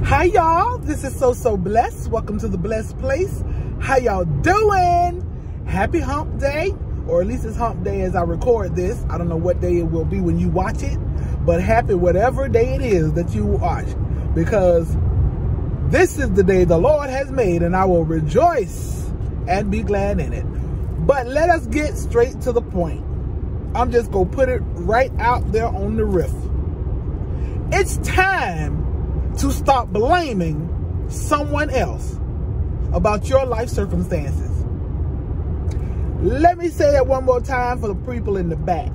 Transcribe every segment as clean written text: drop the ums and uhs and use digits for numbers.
Hi y'all, this is So Blessed. Welcome to the Blessed Place. How y'all doing? Happy hump day, or at least it's hump day as I record this. I don't know what day it will be when you watch it, but happy whatever day it is that you watch, because this is the day the Lord has made and I will rejoice and be glad in it. But let us get straight to the point. I'm just gonna put it right out there on the riff. It's time to stop blaming someone else about your life circumstances. Let me say that one more time for the people in the back.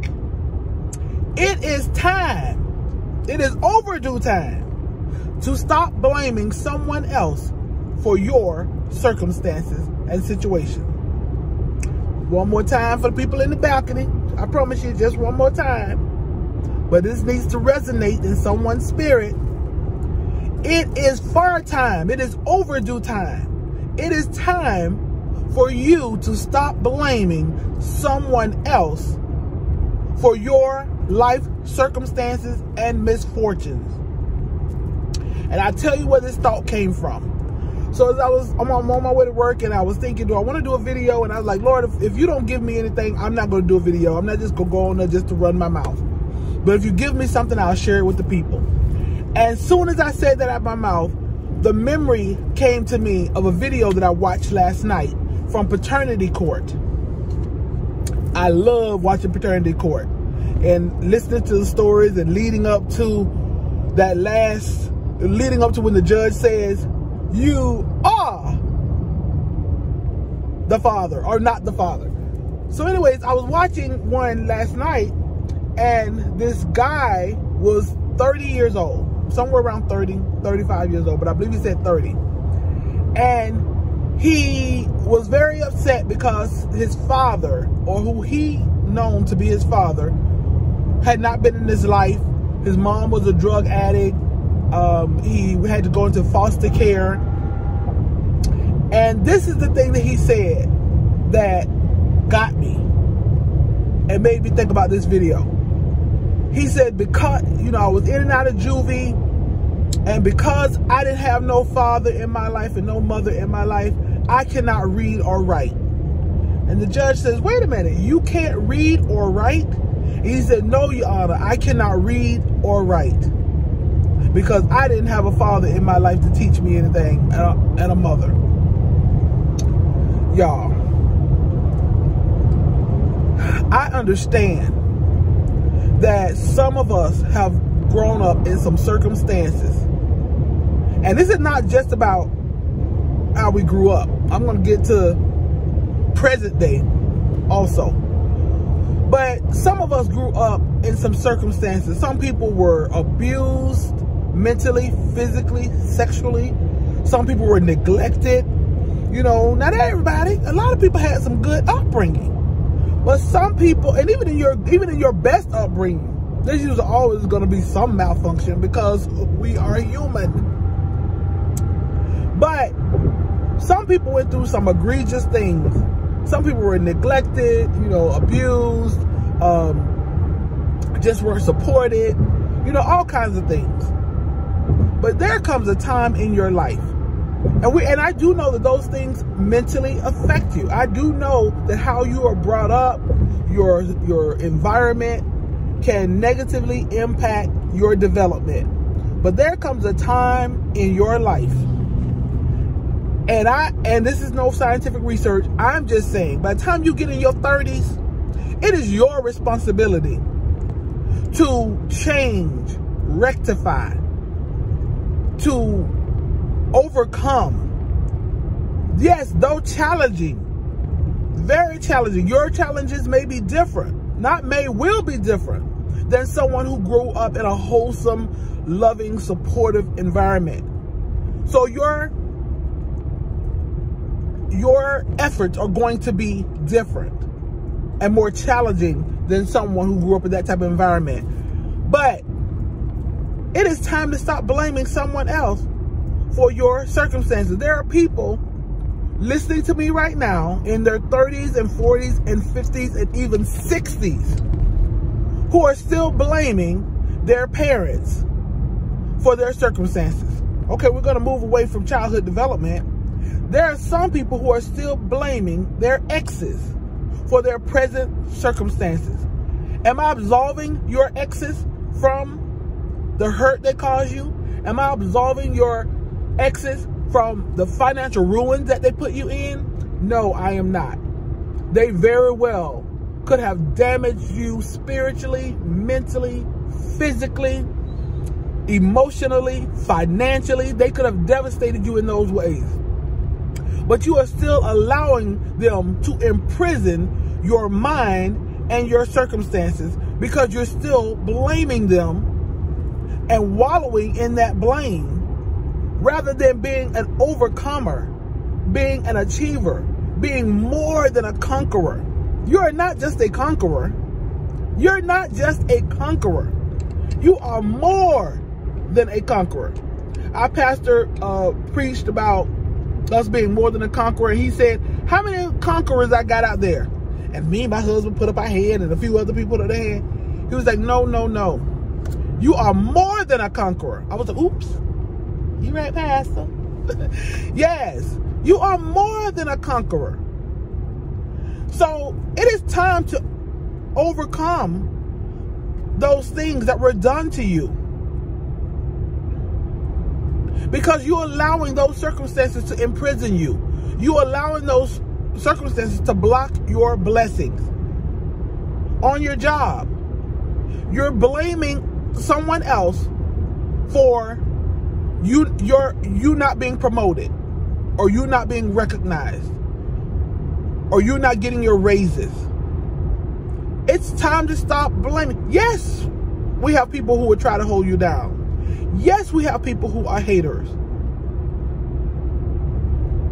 It is time, it is overdue time to stop blaming someone else for your circumstances and situation. One more time for the people in the balcony. I promise you, just one more time. But this needs to resonate in someone's spirit. It is far time. It is overdue time. It is time for you to stop blaming someone else for your life circumstances and misfortunes. And I tell you where this thought came from. So as I'm on my way to work and I was thinking, do I want to do a video? And I was like, Lord, if you don't give me anything, I'm not going to do a video. I'm not just going to go on there just to run my mouth. But if you give me something, I'll share it with the people. As soon as I said that out of my mouth, the memory came to me of a video that I watched last night from Paternity Court. I love watching Paternity Court and listening to the stories and leading up to when the judge says, you are the father or not the father. So anyways, I was watching one last night and this guy was 30 years old. Somewhere around 30, 35 years old, but I believe he said 30. And he was very upset because his father, or who he known to be his father, had not been in his life. His mom was a drug addict. He had to go into foster care. And this is the thing that he said that got me and made me think about this video. He said, because, I was in and out of juvie, and because I didn't have no father in my life and no mother in my life, I cannot read or write. And the judge says, wait a minute, you can't read or write? He said, no, Your Honor, I cannot read or write because I didn't have a father in my life to teach me anything and a mother. Y'all, I understand that some of us have grown up in some circumstances. And this is not just about how we grew up. I'm going to get to present day also. But some of us grew up in some circumstances. Some people were abused mentally, physically, sexually. Some people were neglected. Not everybody. A lot of people had some good upbringing. But some people, and even in your best upbringing, there's usually always going to be some malfunction because we are human. But some people went through some egregious things. Some people were neglected, abused, just weren't supported, all kinds of things. But there comes a time in your life, and I do know that those things mentally affect you. I do know that how you are brought up, your environment can negatively impact your development. But there comes a time in your life, and this is no scientific research, I'm just saying, by the time you get in your 30s, it is your responsibility to change, rectify, to overcome. Yes, though challenging, very challenging. Your challenges may be different, will be different than someone who grew up in a wholesome, loving, supportive environment. So your efforts are going to be different and more challenging than someone who grew up in that type of environment. But it is time to stop blaming someone else for your circumstances. There are people listening to me right now in their 30s and 40s and 50s and even 60s who are still blaming their parents for their circumstances Okay, we're going to move away from childhood development. There are some people who are still blaming their exes for their present circumstances. Am I absolving your exes from the hurt they caused you? Am I absolving your exes from the financial ruins that they put you in? No, I am not. They very well could have damaged you spiritually, mentally, physically, emotionally, financially. They could have devastated you in those ways. But you are still allowing them to imprison your mind and your circumstances because you're still blaming them and wallowing in that blame rather than being an overcomer, being an achiever, being more than a conqueror. You're not just a conqueror. You're not just a conqueror. You are more than a conqueror. Our pastor preached about us being more than a conqueror. He said, how many conquerors I got out there? And me and my husband put up our hand and a few other people put up their hand. He was like, no, no, no. You are more than a conqueror. I was like, oops. You right, Pastor? Yes, you are more than a conqueror. So it is time to overcome those things that were done to you. Because you're allowing those circumstances to imprison you. You're allowing those circumstances to block your blessings. On your job, you're blaming someone else for you not being promoted, or you not being recognized, or you not getting your raises. It's time to stop blaming. Yes, we have people who would try to hold you down. Yes, we have people who are haters.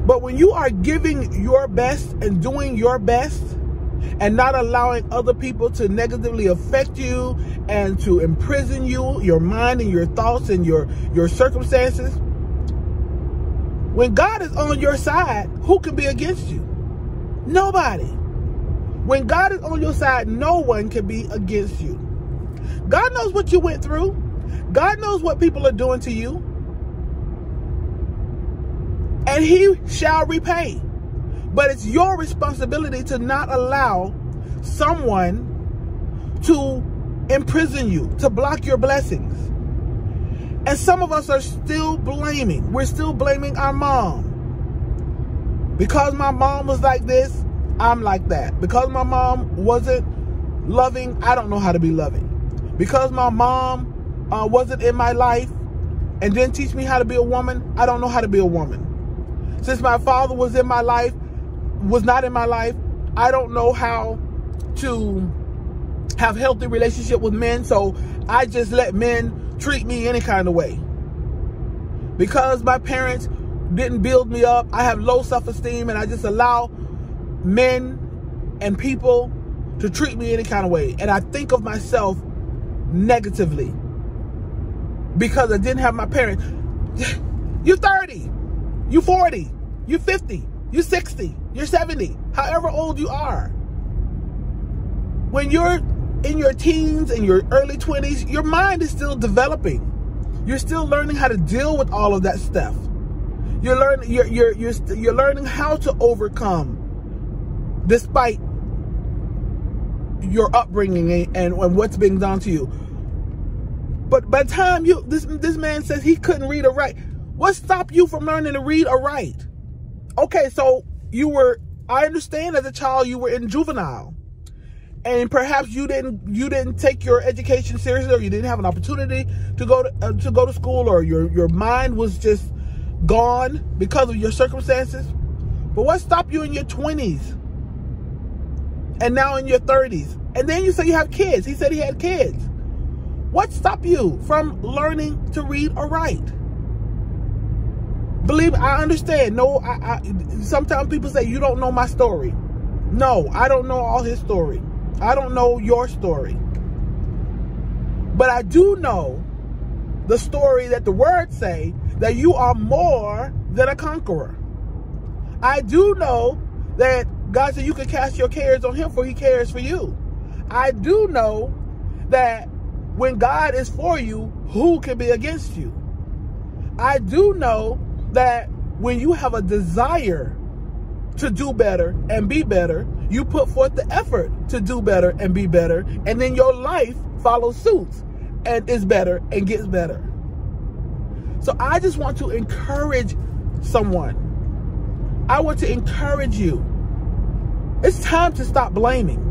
But when you are giving your best and doing your best and not allowing other people to negatively affect you and to imprison you, your mind and your thoughts and your circumstances, when God is on your side, who can be against you? Nobody. When God is on your side, no one can be against you. God knows what you went through. God knows what people are doing to you. And he shall repay. But it's your responsibility to not allow someone to imprison you, to block your blessings. And some of us are still blaming. We're still blaming our mom. Because my mom was like this, I'm like that. Because my mom wasn't loving, I don't know how to be loving. Because my mom wasn't in my life and didn't teach me how to be a woman, I don't know how to be a woman. Since my father was not in my life, I don't know how to have healthy relationship with men, so I just let men treat me any kind of way. Because my parents didn't build me up, I have low self-esteem, and I just allow men and people to treat me any kind of way. And I think of myself negatively because I didn't have my parents. You're 30, you're 40, you're 50, you're 60, you're 70, however old you are. When you're in your teens and your early 20s, your mind is still developing. You're still learning how to deal with all of that stuff. You're learning how to overcome despite your upbringing and what's being done to you. But by the time this man says he couldn't read or write, what stopped you from learning to read or write? Okay, so I understand as a child you were in juvenile. And perhaps you didn't take your education seriously, or you didn't have an opportunity to go to school, or your mind was just gone because of your circumstances. But what stopped you in your 20s and now in your 30s? And then you say you have kids. He said he had kids. What stopped you from learning to read or write? Believe me, I understand. No, sometimes people say you don't know my story. No, I don't know all his story. I don't know your story. But I do know the story that the words say, that you are more than a conqueror. I do know that God said you can cast your cares on him, for he cares for you. I do know that when God is for you, who can be against you? I do know that when you have a desire to do better and be better, you put forth the effort to do better and be better, and then your life follows suit and is better and gets better. So I just want to encourage someone. I want to encourage you. It's time to stop blaming.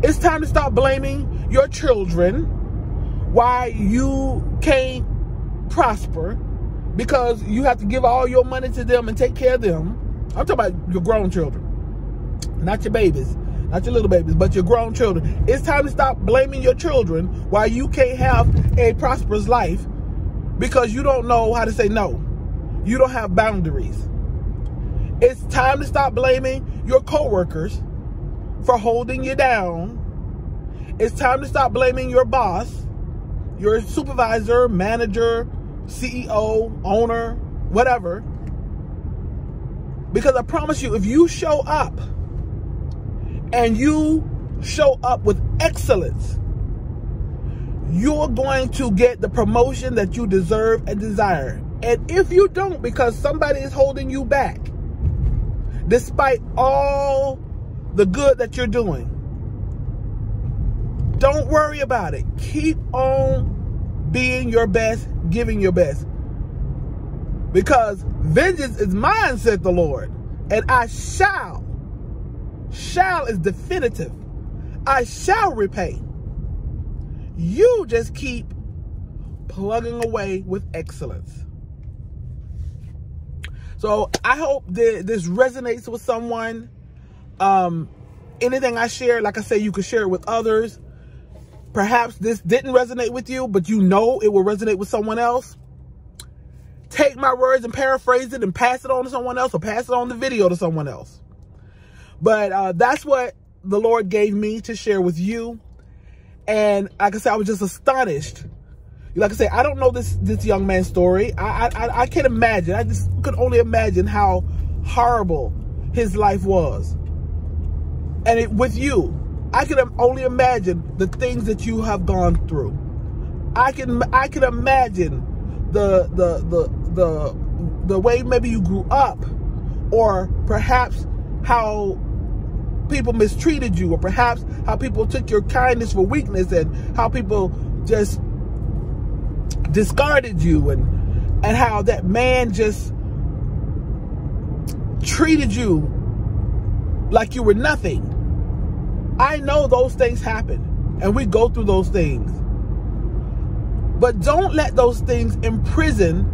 It's time to stop blaming your children why you can't prosper, because you have to give all your money to them and take care of them. I'm talking about your grown children, not your babies, not your little babies, but your grown children. It's time to stop blaming your children why you can't have a prosperous life, because you don't know how to say no. You don't have boundaries. It's time to stop blaming your coworkers for holding you down. It's time to stop blaming your boss, your supervisor, manager, CEO, owner, whatever. Because I promise you, if you show up and you show up with excellence, you're going to get the promotion that you deserve and desire. And if you don't, because somebody is holding you back, despite all the good that you're doing, don't worry about it. Keep on being your best, giving your best. Because vengeance is mine, said the Lord, and I shall. Shall is definitive. I shall repay. You just keep plugging away with excellence. So I hope that this resonates with someone. Anything I share, like I say, you could share it with others. Perhaps this didn't resonate with you, but you know it will resonate with someone else. Take my words and paraphrase it and pass it on to someone else, or pass it on the video to someone else. But that's what the Lord gave me to share with you. And like I said, I was just astonished. Like I said, I don't know this young man's story. I can't imagine. I just could only imagine how horrible his life was. And with you, I can only imagine the things that you have gone through. I can imagine the way maybe you grew up, or perhaps how people mistreated you, or perhaps how people took your kindness for weakness, and how people just discarded you, and how that man just treated you like you were nothing. I know those things happen, and we go through those things. But don't let those things imprison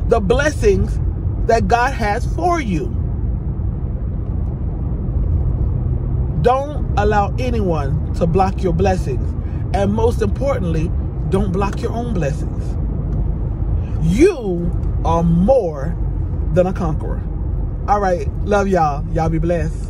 the blessings that God has for you. Don't allow anyone to block your blessings. And most importantly, don't block your own blessings. You are more than a conqueror. All right. Love y'all. Y'all be blessed.